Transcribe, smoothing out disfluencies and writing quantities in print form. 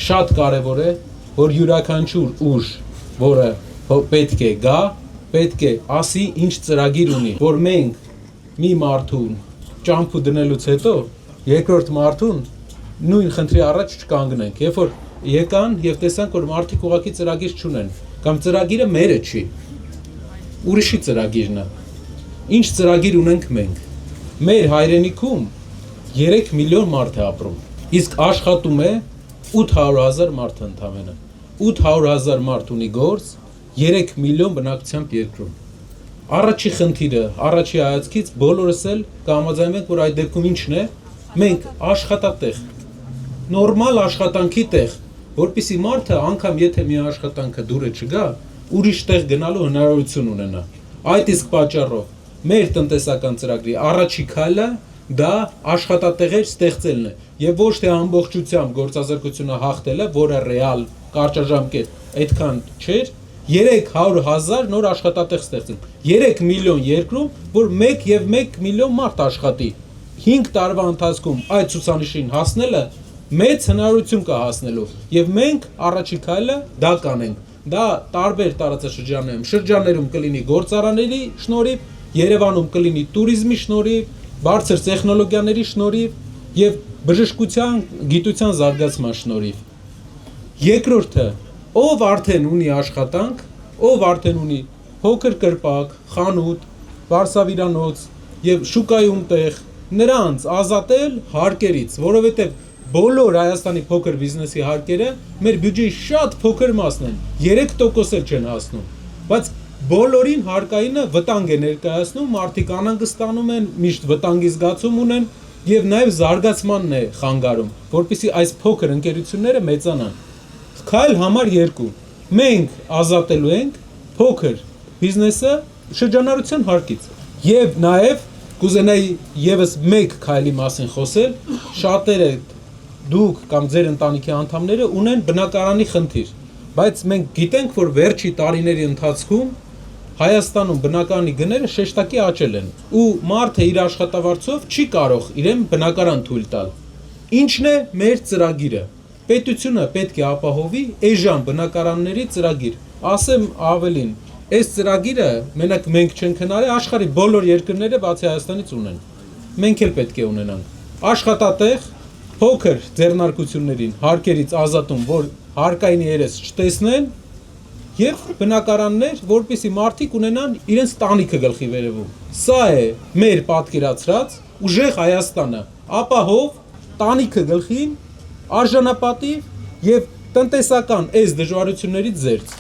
շատ կարևոր է, որ յուրաքանչյուր ուժ, որը պետք է գա, պետք է ասի ինչ ծրագիր ունի, որ մենք մի մարդուն ճամփու դնելուց հետո երկրորդ մարդուն նույն խնդրի առաջ չկանգնենք, երբ որ եկան եւ տեսանք, որ մարդիկ ուղղակի ծրագիր չունեն, կամ ծրագիրը մերը չի, ուրիշի ծրագիրն է, ինչ ծրագիր ունենք մենք, մեր հայրենիքում 3 միլիոն մարդ է ապրում, իսկ աշխատում է 800,000 մարդ ընդամենը, 800,000 մարդ ունի գործ, 3 միլիոն բնակչությամբ երկրում, առաջի խնդիրը, առաջի հայացքից բոլորս էլ կհամաձայնվենք, որ այդ դեպքում ինչն է, մենք աշխատատեղ, նորմալ աշխատանքի տեղ, որպեսզի մարդը անգամ եթե մի աշխատանքը դուրը չգա, ուրիշ տեղ գնալու հնարավորություն ունենա։ Այդ իսկ պատճառով մեր տնտեսական ծրագրի առաջի քայլը դա աշխատատեղեր ստեղծելն է եւ ոչ թե ամբողջությամբ գործազրկությունը հաղթելը, որը ռեալ կարճաժամկետ այդքան չէր, 300,000 նոր աշխատատեղ ստեղծել։ 3 միլիոն երկրում, որ 1 միլիոն մարդ աշխատի։ 5 տարվա ընթացքում այդ ցուցանիշին հասնելը մեծ հնարավորություն կա հասնելու եւ մենք առաջի քայլը դա կանենք։ Դա տարբեր տարածաշրջաններում կլինի գործարանների շնորհիվ, Երևանում կլինի туриզմի շնորհիվ, բարձր տեխնոլոգիաների շնորհիվ եւ բժշկության գիտության զարգացման շնորհիվ։ Երկրորդը, ով արդեն ունի աշխատանք, ով արդեն ունի փոքր կրպակ, խանութ, վարսավիրանոց եւ շուկայում տեղ, նրանց ազատել հարկերից, որովհետեւ բոլոր Հայաստանի փոքր բիզնեսի հարկերը մեր բյուջեի շատ փոքր մասն են, 3% էլ չեն հասնում, բայց բոլորին հարկայինը վտանգ է ներկայացնում, մարդիկ անհանգստանում են, միշտ վտանգի զգացում ունեն եւ նաեւ զարգացմանն է խանգարում, որպեսզի այս փոքր ընկերությունները մեծանան։ Քայլ համար 2. Մենք ազատելու ենք փոքր բիզնեսը շրջանառության հարկից եւ նաեւ կուզենայի եւս մեկ քայլի մասին խոսել, շատերը դուք կամ ձեր ընտանիքի անդամները ունեն բնակարանի խնդիր, բայց մենք գիտենք, որ վերջի տարիների ընթացքում Հայաստանում բնակարանի գները շեշտակի աճել են ու մարդը իր աշխատավարձով չի կարող իրեն բնակարան թույլ տալ։ Ինչն է մեր ծրագիրը։ Պետությունը պետք է ապահովի էժան բնակարանների ծրագիր։ Ասեմ ավելին, այս ծրագիրը մենակ մենք չենք հնարել, աշխարհի բոլոր երկրները բացի Հայաստանից ունեն։ Մենք էլ պետք է ունենանք։ Աշխատատեղ փոքր ձեռնարկություններին հարկերից ազատում, որ հարկային երես չտեսնեն եւ բնակարաններ, որպեսզի մարդիկ ունենան իրենց տանիքը գլխի վերևում։ Սա է մեր պատկերացրած ուժեղ Հայաստանը, ապահով, տանիքը գլխին, արժանապատիվ եւ տնտեսական այս դժվարություններից զերծ։